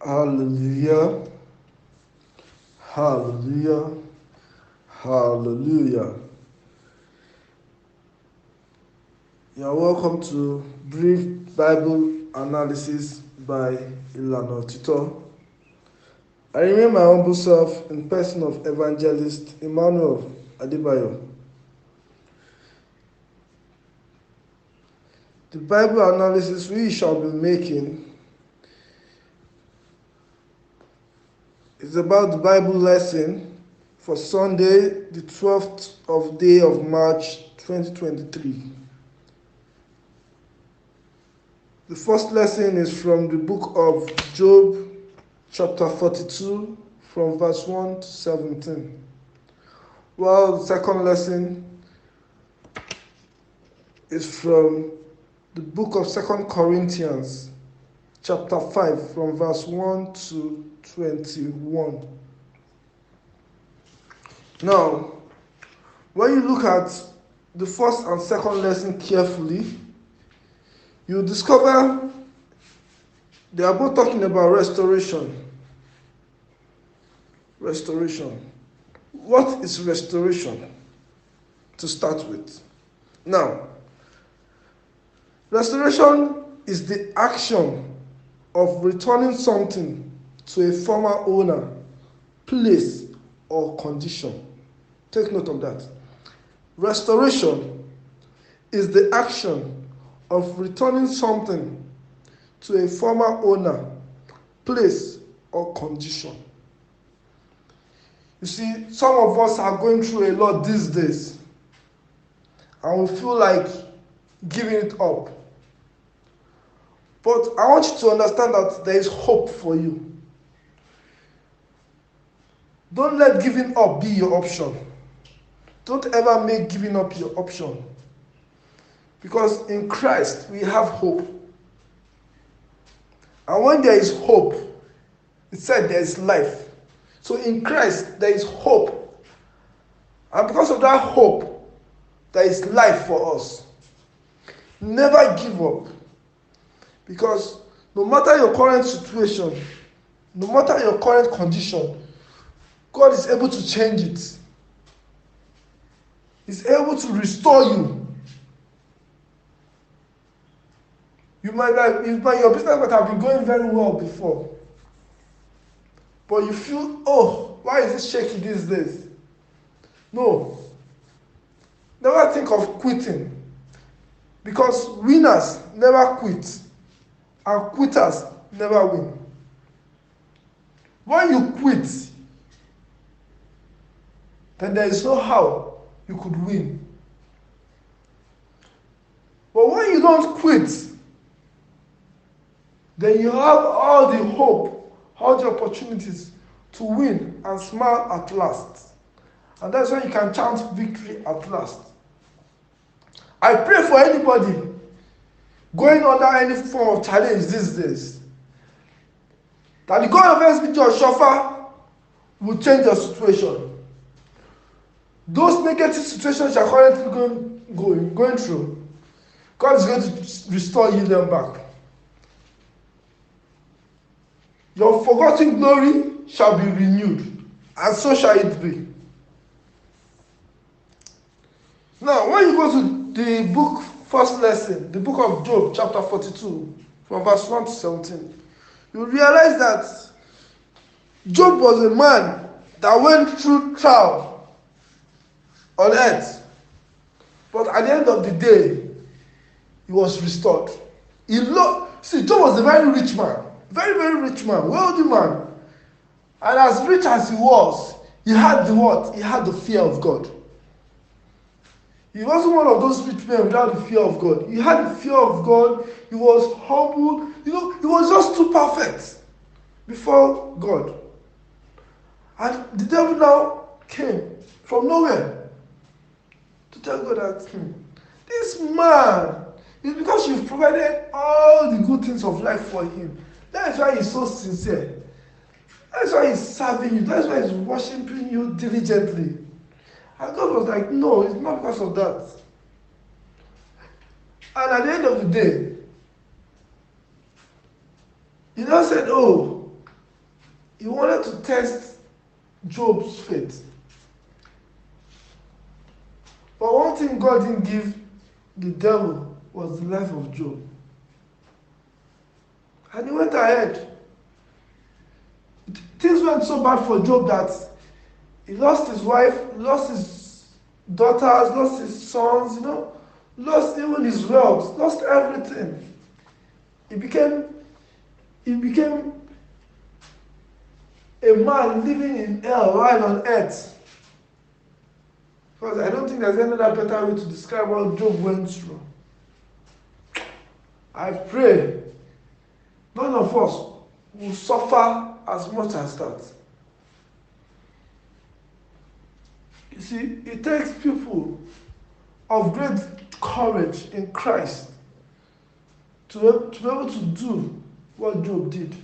Hallelujah, hallelujah, hallelujah. You are welcome to Brief Bible Analysis by ILANA OTITO. I remain my humble self in person of Evangelist Emmanuel Adebayo. The Bible analysis we shall be making is about the Bible lesson for Sunday, the 12th of day of March 2023. The first lesson is from the book of Job, chapter 42, from verse 1 to 17. While the second lesson is from the book of 2 Corinthians, chapter 5, from verse 1 to 21. Now, when you look at the first and second lesson carefully, you discover they are both talking about restoration. Restoration. What is restoration? To start with. Now, restoration is the action of returning something to a former owner, place, or condition. Take note of that. Restoration is the action of returning something to a former owner, place, or condition. You see, some of us are going through a lot these days, and we feel like giving it up. But I want you to understand that there is hope for you. Don't let giving up be your option. Don't ever make giving up your option. Because in Christ, we have hope. And when there is hope, it said there is life. So in Christ, there is hope. And because of that hope, there is life for us. Never give up. Because no matter your current situation, no matter your current condition, God is able to change it. He's able to restore you. Your business might have been going very well before. But you feel, oh, why is it shaky these days? No. Never think of quitting. Because winners never quit. And quitters never win. When you quit, then there is no how you could win. But when you don't quit, then you have all the hope, all the opportunities to win and smile at last. And that's when you can chant victory at last. I pray for anybody going under any form of challenge these days, that the God of SBG or Shofar will change your situation. Those negative situations you are currently going through, God is going to restore you them back. Your forgotten glory shall be renewed, and so shall it be. Now, when you go to the book, first lesson, the book of Job, chapter 42, from verse 1 to 17, you realize that Job was a man that went through trial on earth. But at the end of the day, he was restored. See, Job was a very rich man. Very, very rich man, wealthy man. And as rich as he was, he had the what? He had the fear of God. He wasn't one of those rich men without the fear of God. He had the fear of God. He was humble. He was just too perfect before God. And the devil now came from nowhere to tell God that this man is because you've provided all the good things of life for him. That's why he's so sincere. That's why he's serving you. That's why he's worshiping you diligently. And God was like, no, it's not because of that. And at the end of the day, he now said, oh, he wanted to test Job's faith. But one thing God didn't give the devil was the life of Job. And he went ahead. Things went so bad for Job that he lost his wife, lost his daughters, lost his sons, lost even his wealth, lost everything. He became a man living in hell while on earth. Because I don't think there's any other better way to describe what Job went through. I pray none of us will suffer as much as that. You see, it takes people of great courage in Christ to be able to do what Job did.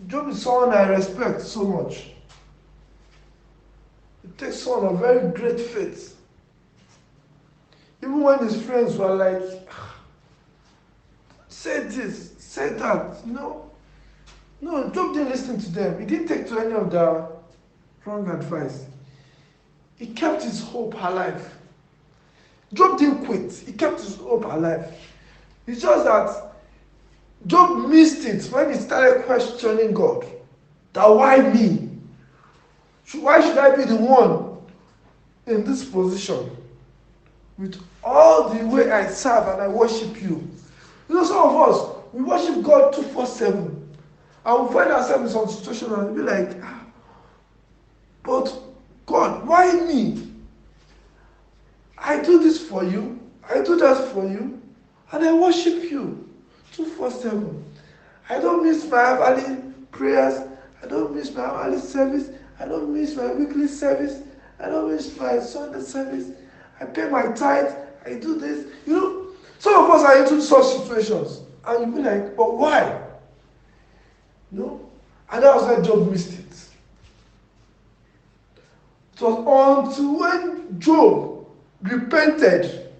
Job is someone I respect so much. It takes someone of very great faith. Even when his friends were like, say this, say that, No, Job didn't listen to them. He didn't take to any of their wrong advice. He kept his hope alive. Job didn't quit. He kept his hope alive. It's just that Job missed it when he started questioning God. That why me? Why should I be the one in this position? With all the way I serve and I worship you. Some of us, we worship God 24/7. And we find ourselves in some situation and we'll be like, but God, why me? I do this for you. I do that for you. And I worship you 24/7. I don't miss my hourly prayers. I don't miss my hourly service. I don't miss my weekly service. I don't miss my Sunday service. I pay my tithe. I do this. Some of us are into such situations. And you'll be like, but why? And that was why Job missed it. It was until when Job repented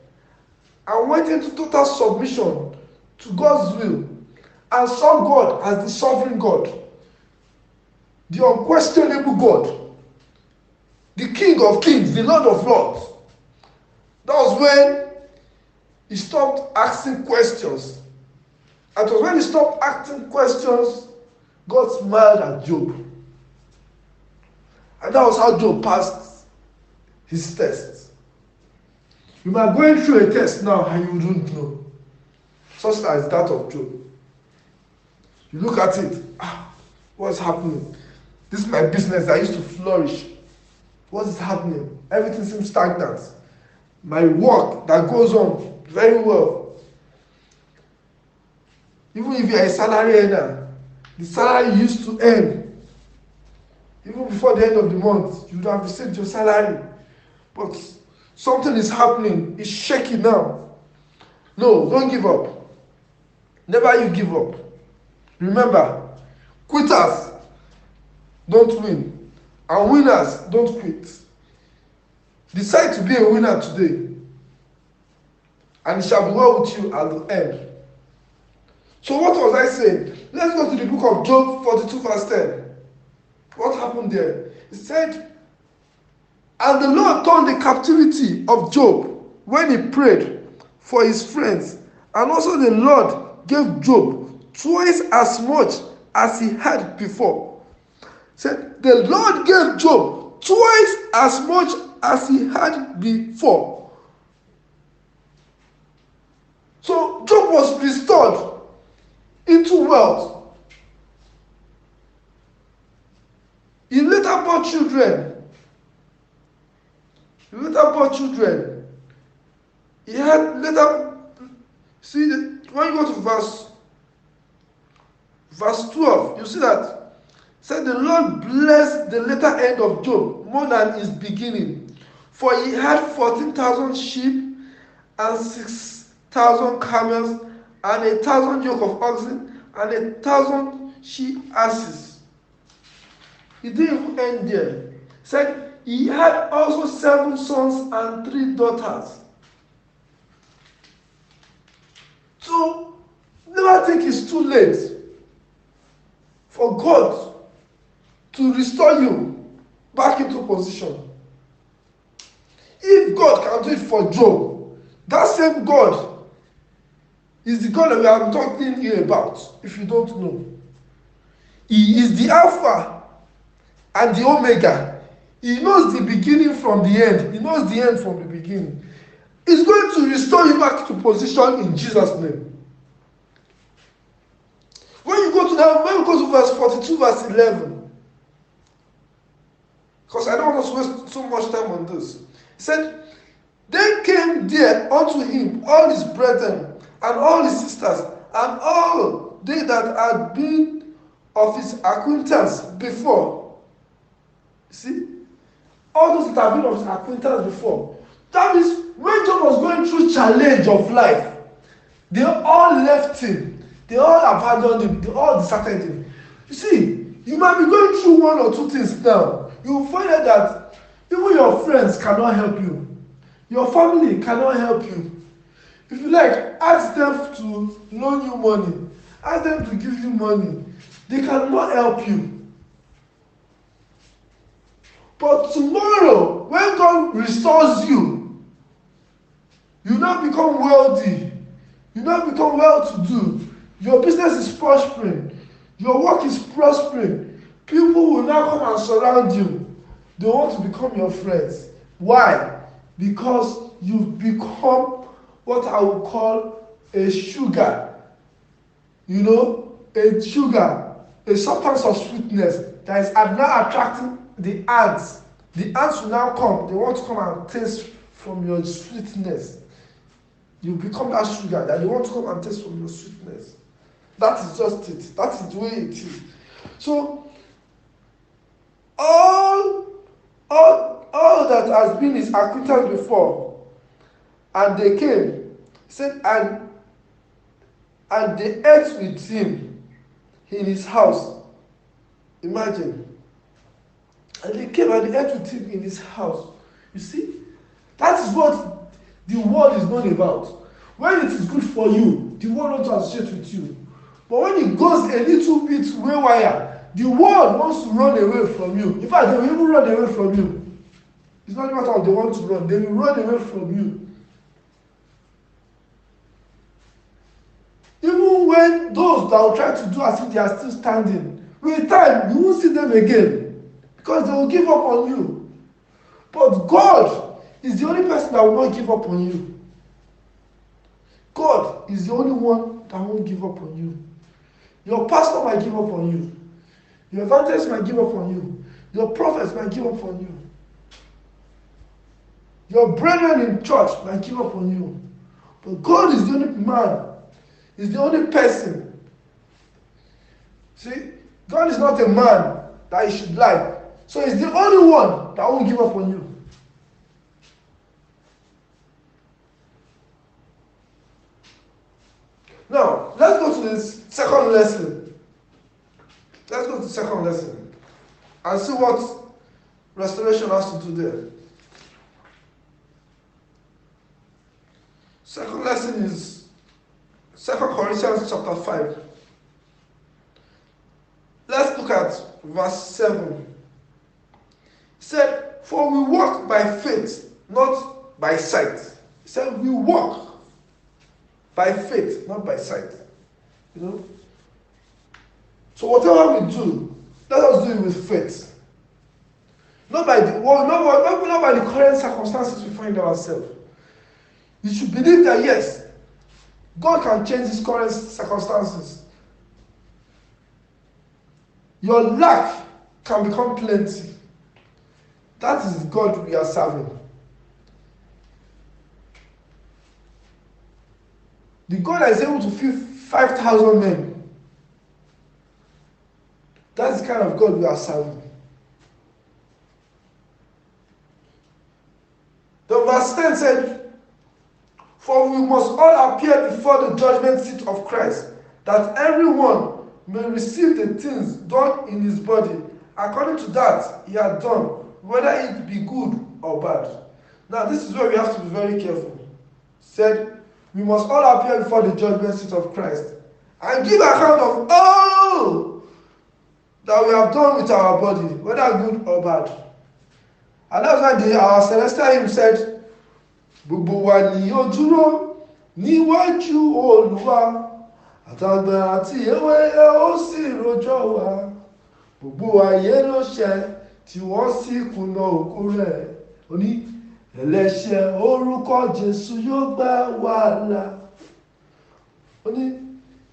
and went into total submission to God's will and saw God as the sovereign God, the unquestionable God, the King of Kings, the Lord of Lords. That was when he stopped asking questions. And it was when he stopped asking questions, God smiled at Job. And that was how Job passed his test. You might be going through a test now and you wouldn't know. Such as that of Job. You look at it, what's happening? This is my business that used to flourish. What is happening? Everything seems stagnant. My work that goes on very well. Even if you're a salary earner, the salary you used to earn, even before the end of the month, you would have received your salary. But something is happening. It's shaky now. No, don't give up. Never you give up. Remember, quitters don't win, and winners don't quit. Decide to be a winner today, and it shall be well with you at the end. So what was I saying? Let's go to the book of Job 42 verse 10. What happened there? It said, and the Lord turned the captivity of Job when he prayed for his friends, and also the Lord gave Job twice as much as he had before. Said the Lord gave Job twice as much as he had before. So Job was restored into wealth. He later bore children. He had later, when you go to verse 12, you see that said the Lord blessed the later end of Job more than his beginning, for he had 14,000 sheep and 6,000 camels and 1,000 yoke of oxen and 1,000 she asses. He didn't even end there. Said he had also 7 sons and 3 daughters. So never think it's too late for God to restore you back into position. If God can do it for Job, that same God is the God that we are talking here about, if you don't know. He is the Alpha and the Omega. He knows the beginning from the end. He knows the end from the beginning. He's going to restore you back to position in Jesus' name. When we go to verse 42, verse 11, because I don't want us to waste so much time on this. He said, "Then came there unto him all his brethren and all his sisters, and all they that had been of his acquaintance before." See? All those that have been of his acquaintance before. That means when Job was going through challenge of life, they all left him. They all abandoned him. They all deserted him. You see, you might be going through one or two things now. You will find out that even your friends cannot help you. Your family cannot help you. If you like, ask them to loan you money. Ask them to give you money. They cannot help you. But tomorrow, when God restores you, you now become wealthy. You now become well-to-do. Your business is prospering. Your work is prospering. People will now come and surround you. They want to become your friends. Why? Because you've become what I would call a sugar. You know, a sugar, a substance of sweetness that is now attracting the ants. The ants will now come. They want to come and taste from your sweetness. You become that sugar that they want to come and taste from your sweetness. That is just it. That is the way it is. So, all that has been his acquaintance before, and they came, said, and they ate with him in his house. Imagine. And they came and they ate with him in his house. You see? That is what the world is known about. When it is good for you, the world wants to associate with you. But when it goes a little bit waywire, the world wants to run away from you. In fact, they will even run away from you. It's not a matter of they want to run. They will run away from you. Even when those that will try to do as if they are still standing, with time, you won't see them again. Because they will give up on you. But God is the only person that will not give up on you. God is the only one that won't give up on you. Your pastor might give up on you. Your evangelist might give up on you. Your prophets might give up on you. Your brethren in church might give up on you. But God is the only man. He's the only person. See, God is not a man that he should lie. So he's the only one that won't give up on you. Now, let's go to this second lesson. Let's go to the second lesson and see what restoration has to do there. Second lesson is 2 Corinthians chapter 5. Let's look at verse 7. It said, "For we walk by faith, not by sight." It said, we walk by faith, not by sight. You know? So whatever we do, let us do it with faith. Not by the world, not by the current circumstances we find ourselves. You should believe that yes, God can change his current circumstances. Your lack can become plenty. That is God we are serving. The God that is able to feed 5,000 men. That's the kind of God we are serving. The verse 10 said, "For we must all appear before the judgment seat of Christ, that everyone may receive the things done in his body, according to that he had done, whether it be good or bad." Now this is where we have to be very careful. Said, we must all appear before the judgment seat of Christ and give account of all that we have done with our body, whether good or bad. And that's why our celestial hymn said, gbogbo wa ni ó dúró níwájú Olúwa, àtàgbà àti èwe ó sì rojọ́ wa. Gbogbo ayé ló ṣẹ̀ tí wọ́n sì kùnà ògo rẹ̀. Ó ní ẹlẹ́ṣẹ̀ orúkọ Jésù yóò gbà wá là. Ó ní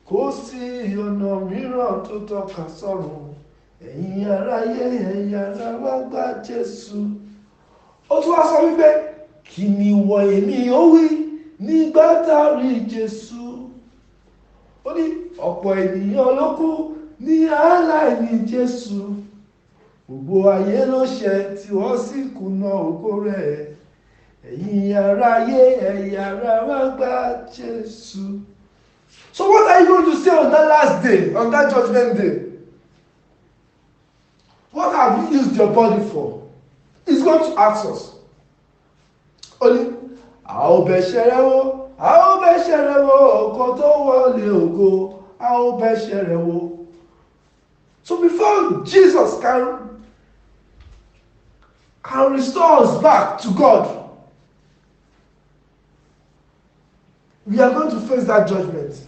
kò sí ọ̀nà mìíràn tó tọ́ka sọ́run. Ẹ̀yin aráyé ẹ̀yin ará wá gba Jésù. Ó tún wá sọ wípé kí ni ìwọ èmi ó wí nígbà tá a rí Jésù. Ó ní ọ̀pọ̀ ènìyàn ló kú ní aláìní Jésù. Gbogbo ayé ló ṣẹ̀ tí wọ́n sì kùnà ògo rẹ̀. Ẹ̀yin aráyé ẹ̀yin ará wá gba Jésù. So what are you going to say on that last day, on that judgment day? What have you used your body for? He's going to ask us. Only, a ó bẹ̀ṣẹ̀ rẹ wò, a ó bẹ̀ṣẹ̀ rẹ wò, ọkọ tó wọlé ògo, a ó bẹ̀ṣẹ̀ rẹ wò. So before Jesus can restore us back to God, we are going to face that judgment.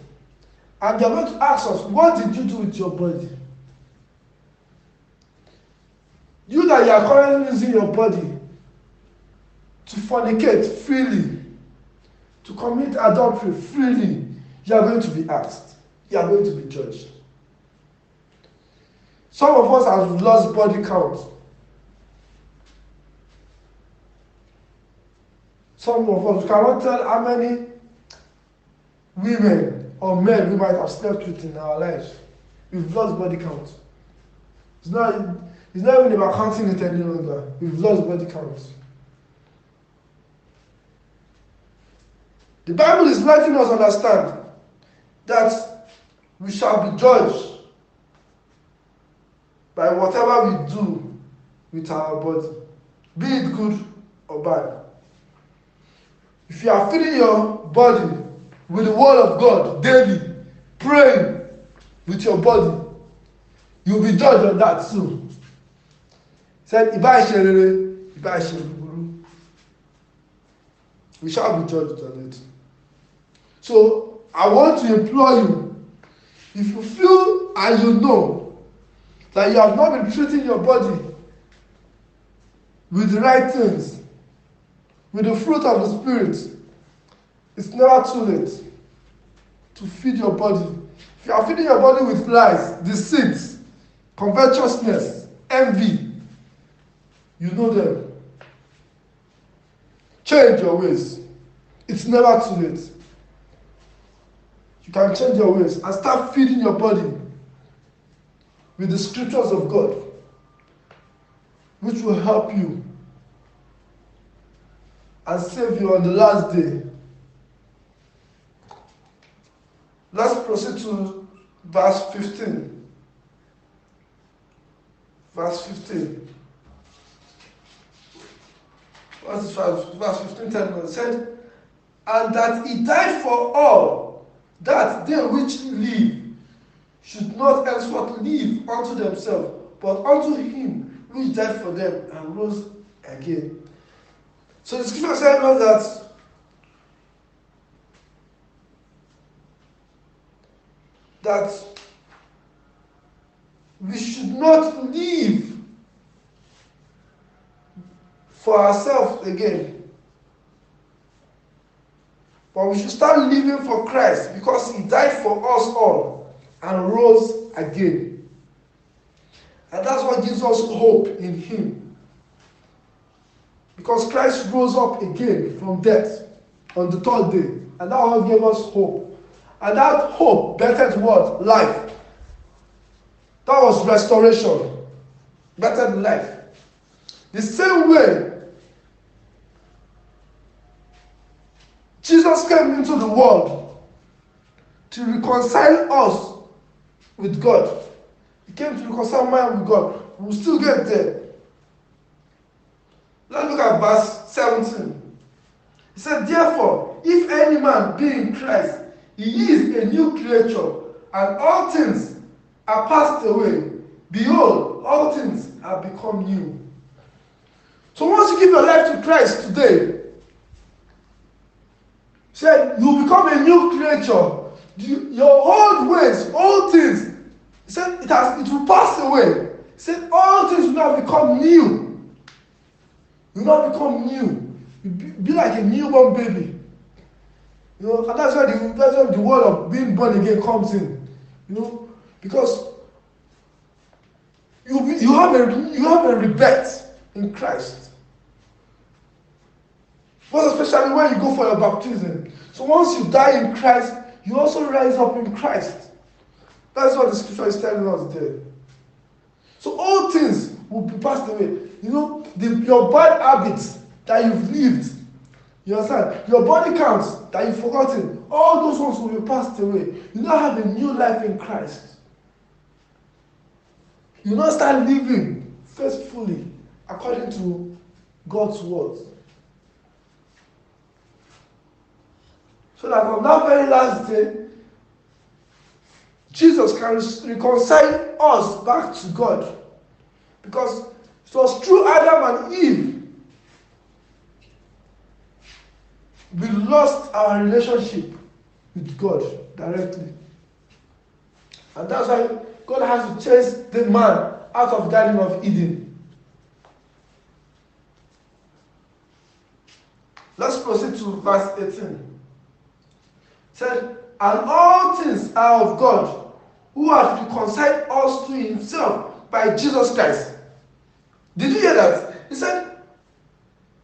And they are going to ask us, what did you do with your body? You that you are currently using your body to fornicate freely, to commit adultery freely, you are going to be asked. You are going to be judged. Some of us have lost body count. Some of us cannot tell how many women or men we might have slept with in our lives. We've lost body count. It's not even about counting it any longer. We've lost body count. The Bible is letting us understand that we shall be judged by whatever we do with our body, be it good or bad. If you are feeding your body with the word of God daily, praying with your body, you'll be judged on that soon. He said, Ìbá ṣe rere, ìbá ṣe búburú. We shall be judged on it. So I want to implore you, if you feel and you know that you have not been treating your body with the right things, with the fruit of the Spirit, it's never too late to feed your body. If you are feeding your body with lies, deceit, covetousness, envy, you know them. Change your ways. It's never too late. You can change your ways and start feeding your body with the scriptures of God, which will help you and save you on the last day. Let's proceed to verse 15. Verse 15. Verse 15 tells us, said, and that he died for all, that they which live should not henceforth live unto themselves, but unto him which died for them and rose again. So the scripture says that we should not live for ourselves again, but we should start living for Christ, because he died for us all and rose again. And that's what gives us hope in him, because Christ rose up again from death on the third day, and that what gave us hope. And that hope bettered what? Life. That was restoration. Bettered life. The same way Jesus came into the world to reconcile us with God. He came to reconcile man with God. We'll still get there. Let's look at verse 17. He said, therefore, if any man be in Christ, he is a new creature, and all things are passed away. behold, all things have become new. So once you give your life to Christ today, said you become a new creature. Your old ways, old things, he said it will pass away. He said all things will now become new. You will now become new. You be like a newborn baby. And that's where the word of being born again comes in. Because you have a rebirth in Christ. Most especially when you go for your baptism. So once you die in Christ, you also rise up in Christ. That's what the scripture is telling us there. So all things will be passed away. Your bad habits that you've lived, you understand? Your body counts that you've forgotten, all those ones will be passed away. You now have a new life in Christ. You now start living faithfully according to God's word. So that on that very last day, Jesus can reconcile us back to God. Because it was through Adam and Eve we lost our relationship with God directly. And that's why God has to chase the man out of the Garden of Eden. Let's proceed to verse 18. Said, and all things are of God, who has reconciled us to himself by Jesus Christ. Did you hear that? He said,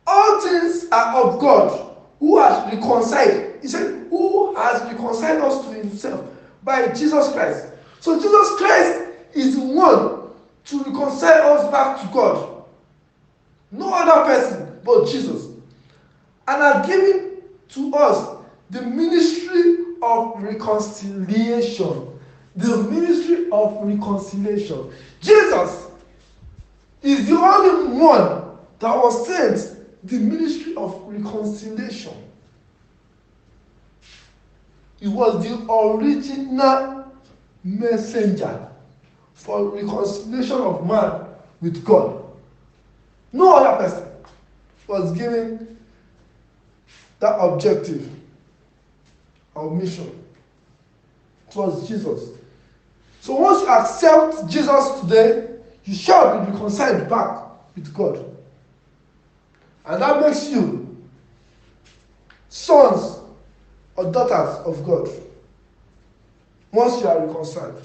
all things are of God, who has reconciled. He said, who has reconciled us to himself by Jesus Christ. So Jesus Christ is the one to reconcile us back to God. No other person but Jesus. And has given to us the ministry of reconciliation. The ministry of reconciliation. Jesus is the only one that was sent the ministry of reconciliation. He was the original messenger for reconciliation of man with God. No other person was given that objective or mission. It was Jesus. So once you accept Jesus today, you shall be reconciled back with God. And that makes you sons or daughters of God. Once you are reconciled.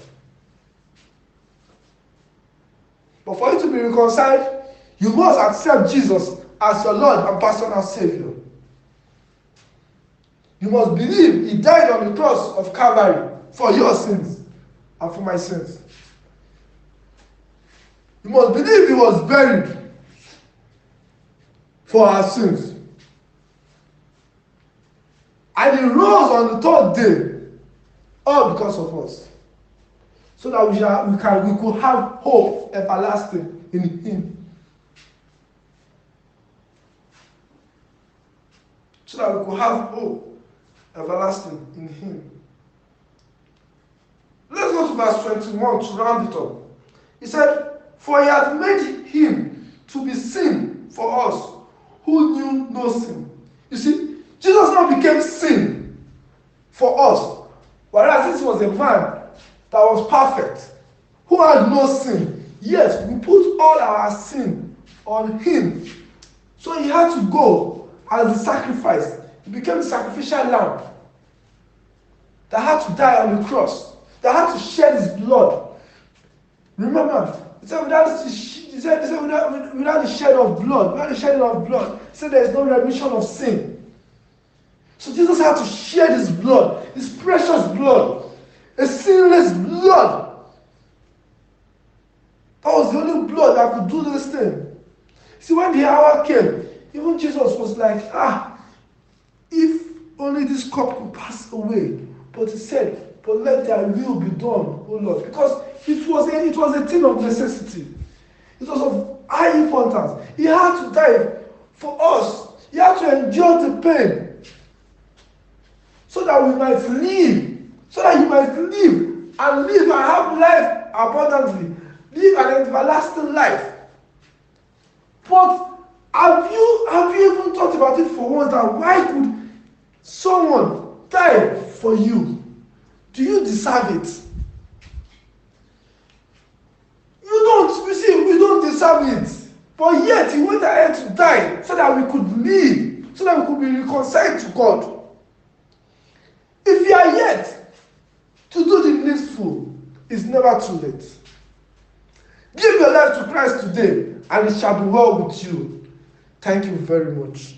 But for you to be reconciled, you must accept Jesus as your Lord and personal Savior. You must believe he died on the cross of Calvary for your sins and for my sins. You must believe he was buried for our sins. And he rose on the third day, all because of us. So that we could have hope everlasting in him. So that we could have hope everlasting in him. Let's go to verse 21 to round it up. He said, for he hath made him to be sin for us, who knew no sin. You see, Jesus now became sin for us. Whereas this was a man that was perfect, who had no sin. Yes, we put all our sin on him. So he had to go as a sacrifice. He became a sacrificial lamb that had to die on the cross, that had to shed his blood. Remember, he said without the shed of blood, without the shedding of blood, he said there is no remission of sin. So Jesus had to shed his blood, his precious blood, a sinless blood. That was the only blood that could do this thing. See, when the hour came, even Jesus was like, if only this cup could pass away. But he said, but let thy will be done, O Lord. Because it was a thing of necessity. It was of high importance. He had to die for us. He had to endure the pain. So that we might live. So that you might live and have life abundantly. live an everlasting life. But have you even thought about it for once that why could someone die for you? Do you deserve it? You see, we don't deserve it. But yet he went ahead to die so that we could live, so that we could be reconciled to God. If you are yet to do the needful, it's never too late. Give your life to Christ today, and it shall be well with you. Thank you very much.